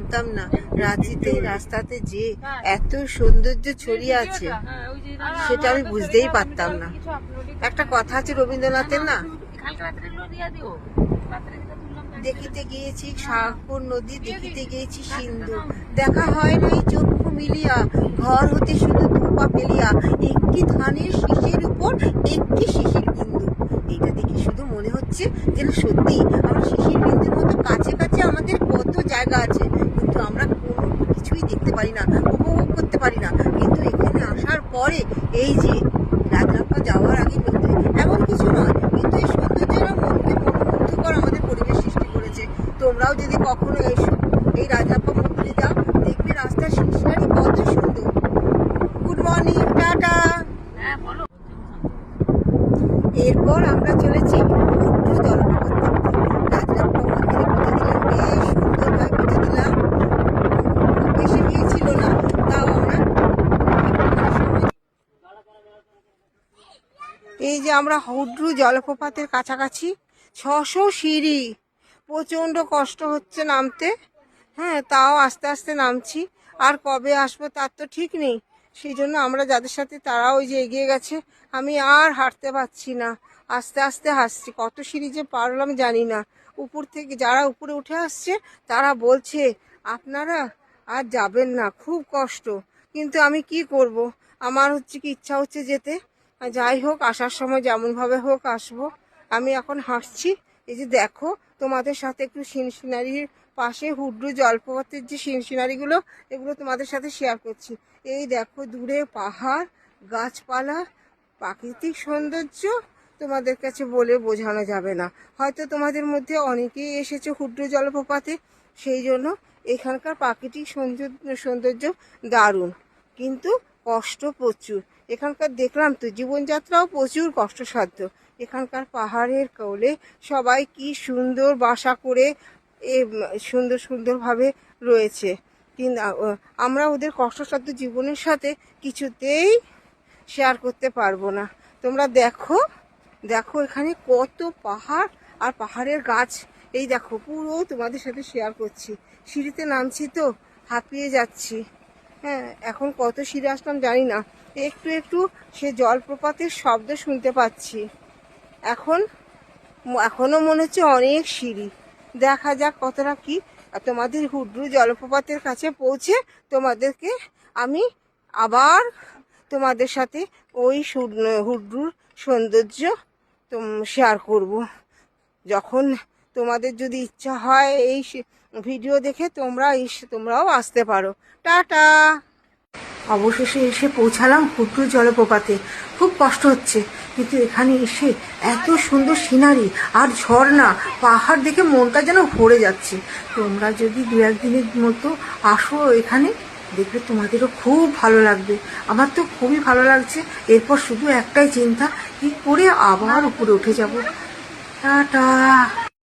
জানতাম না রাঁচিতে রাস্তাতে যে এত সৌন্দর্য ছড়িয়ে আছে, সেটা আমি বুঝতেই পারতাম না। একটা কথা আছে রবীন্দ্রনাথের না, দেখিতে গিয়েছি সাগর নদী, দেখিতে গিয়েছি সিন্ধু, দেখা হয় নাই চক্ষু মিলিয়া, ঘর হতে শুধু ধোপা ফেলিয়া, একটি ধানের শীষের উপর একটি শিশির বিন্দু। এটা দেখে শুধু মনে হচ্ছে যেন সত্যি আমরা শিশির বিন্দুর মতো কাছে কাছে আমাদের কত জায়গা আছে, কিন্তু আমরা কোনো কিছুই দেখতে পারি না, উপভোগ করতে পারি না। কিন্তু এখানে আসার পরে এই যে রাজরাপ্পা যাওয়ার আগে বলতে এমন কিছু নয়, কিন্তু এই সৌন্দর্যরা মনকে মনোমুগ্ধকর আমাদের পরিবেশ সৃষ্টি করেছে। তোমরাও যদি কখনো এসো এই রাজরাপ্পা মন্দিরে যাও, দেখবে রাস্তার সিনারি কত সুন্দর। Good morning, tata. এরপর আমরা চলেছি হুড্রু জলপ্রপাত দেখতে। রাজরাপ্পা মন্দিরে পুজো দিলাম, বেশ সুন্দরভাবে পুজো দিলাম, বেশি ভিড় ছিল না, তাও আমরা এই যে আমরা হুড্রু জলপ্রপাতের কাছাকাছি, 600 সিঁড়ি, প্রচণ্ড কষ্ট হচ্ছে নামতে। হ্যাঁ, তাও আস্তে আস্তে নামছি, আর কবে আসবো তার তো ঠিক নেই। সেই জন্য আমরা যাদের সাথে তারাও ওই যে এগিয়ে গেছে, আমি আর হাঁটতে পারছি না, আস্তে আস্তে হাসছি। কত সিঁড়ি যে পারলাম জানি না। উপর থেকে যারা উপরে উঠে আসছে তারা বলছে আপনারা আর যাবেন না, খুব কষ্ট। কিন্তু আমি কি করব, আমার হচ্ছে কি ইচ্ছা হচ্ছে যেতে। যাই হোক, আসার সময় যেমনভাবে হোক আসবো। আমি এখন হাসছি, এই যে দেখো তোমাদের সাথে একটু সিনারির পাশে হুড্রু জলপ্রপাতের যে সিনারিগুলো, এগুলো তোমাদের সাথে শেয়ার করছি। এই দেখো দূরে পাহাড়, গাছপালা, প্রাকৃতিক সৌন্দর্য তোমাদের কাছে বলে বোঝানো যাবে না। হয়তো তোমাদের মধ্যে অনেকেই এসেছে হুড্রু জলপ্রপাতে, সেই জন্য এখানকার প্রাকৃতিক সৌন্দর্য দারুণ, কিন্তু কষ্ট প্রচুর। এখানকার দেখলাম তো জীবনযাত্রাও প্রচুর কষ্টসাধ্য। এখানকার পাহাড়ের কোলে সবাই কি সুন্দর বাসা করে সুন্দর সুন্দরভাবে রয়েছে, কিন্তু আমরা ওদের কষ্টসাধ্য জীবনের সাথে কিছুতেই শেয়ার করতে পারবো না। তোমরা দেখো দেখো এখানে কত পাহাড় আর পাহাড়ের গাছ, এই দেখো পুরো তোমাদের সাথে শেয়ার করছি। সিঁড়িতে নামছি তো হাঁপিয়ে যাচ্ছি। হ্যাঁ, এখন কত সিঁড়ি আসলাম জানি না, একটু একটু সে জলপ্রপাতের শব্দ শুনতে পাচ্ছি। এখনো মনে হচ্ছে অনেক সিঁড়ি, দেখা যাক কতটা কি। তোমাদের হুড্রু জলপ্রপাতের কাছে পৌঁছে তোমাদেরকে আমি আবার তোমাদের সাথে ওই হুড্রুর সৌন্দর্য শেয়ার করব। যখন তোমাদের যদি ইচ্ছা হয় এই ভিডিও দেখে তোমরাও আসতে পারো। টাটা। অবশেষে এসে পৌঁছালাম হুড্রু জলপ্রপাতে। খুব কষ্ট হচ্ছে, কিন্তু এখানে এসে এত সুন্দর সিনারি আর ঝর্ণা, পাহাড় দেখে মনটা যেন ভরে যাচ্ছে। তোমরা যদি 2-1 দিনের মতো আসো এখানে, দেখবে তোমাদেরও খুব ভালো লাগবে। আমার তো খুবই ভালো লাগছে। এরপর শুধু একটাই চিন্তা, কি করে আবার উপরে উঠে যাব। টাটা।